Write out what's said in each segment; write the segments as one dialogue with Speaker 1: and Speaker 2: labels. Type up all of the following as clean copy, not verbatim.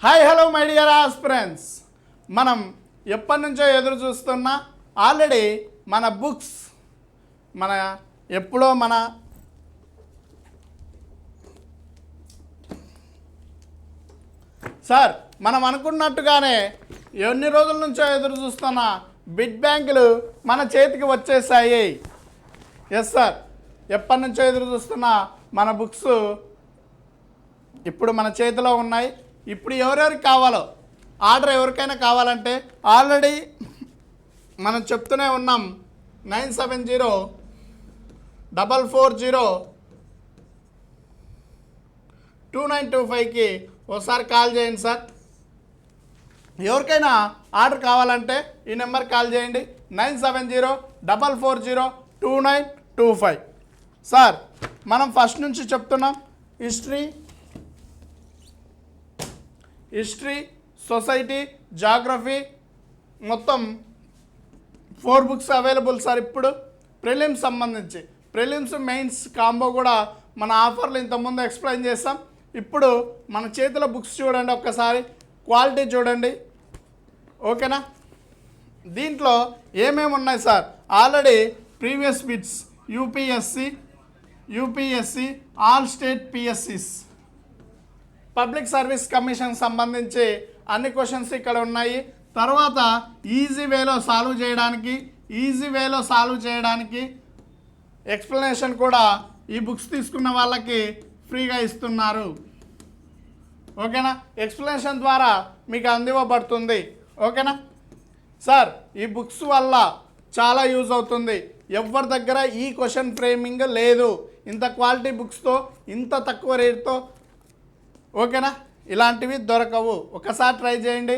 Speaker 1: Hi hello my dear aspirants, మనం ఎప్పటి నుంచో ఎదురు చూస్తున్నా ఆల్రెడీ మన బుక్స్ ఎప్పుడో సార్ మనం అనుకున్నట్టుగానే ఎన్ని రోజుల నుంచో ఎదురు చూస్తున్న బిడ్ బ్యాంకులు మన చేతికి వచ్చేసాయి. ఎస్ సార్, ఎప్పటి నుంచో ఎదురు చూస్తున్న మన బుక్స్ ఇప్పుడు మన చేతిలో ఉన్నాయి. ఇప్పుడు ఎవరెవరికి కావాలో ఆర్డర్ ఎవరికైనా కావాలంటే ఆల్రెడీ మనం చెప్తూనే ఉన్నాం. 9704402925కి ఒకసారి కాల్ చేయండి సార్. ఎవరికైనా ఆర్డర్ కావాలంటే ఈ నెంబర్ కాల్ చేయండి, 9704402925. సార్ మనం ఫస్ట్ నుంచి చెప్తున్నాం, హిస్టరీ, సొసైటీ, జాగ్రఫీ మొత్తం 4 బుక్స్ అవైలబుల్ సార్. ఇప్పుడు ప్రిలిమ్స్ సంబంధించి ప్రిలిమ్స్ మెయిన్స్ కాంబో కూడా మన ఆఫర్లు ఇంతకుముందు ఎక్స్ప్లెయిన్ చేస్తాం. ఇప్పుడు మన చేతిలో బుక్స్ చూడండి, ఒక్కసారి క్వాలిటీ చూడండి, ఓకేనా. దీంట్లో ఏమేమి ఉన్నాయి sir? Already previous bits UPSC all state పిఎస్సిస్, పబ్లిక్ సర్వీస్ కమిషన్ సంబంధించి అన్ని క్వశ్చన్స్ ఇక్కడ ఉన్నాయి. తర్వాత ఈజీ వేలో సాల్వ్ చేయడానికి ఎక్స్ప్లెనేషన్ కూడా ఈ బుక్స్ తీసుకున్న వాళ్ళకి ఫ్రీగా ఇస్తున్నారు, ఓకేనా. ఎక్స్ప్లెనేషన్ ద్వారా మీకు అందివ్వబడుతుంది, ఓకేనా సార్. ఈ బుక్స్ వల్ల చాలా యూజ్ అవుతుంది. ఎవరి దగ్గర ఈ క్వశ్చన్ ఫ్రేమింగ్ లేదు, ఇంత క్వాలిటీ బుక్స్తో ఇంత తక్కువ రేట్తో, ఓకేనా. ఇలాంటివి దొరకవు. ఒక్కసారి ట్రై చేయండి,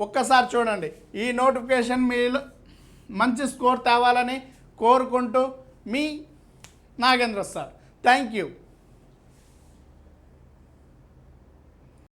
Speaker 1: ఒక్కసారి చూడండి. ఈ నోటిఫికేషన్ మీరు మంచి స్కోర్ తేవాలని కోరుకుంటూ మీ నాగేంద్ర సార్. Thank you.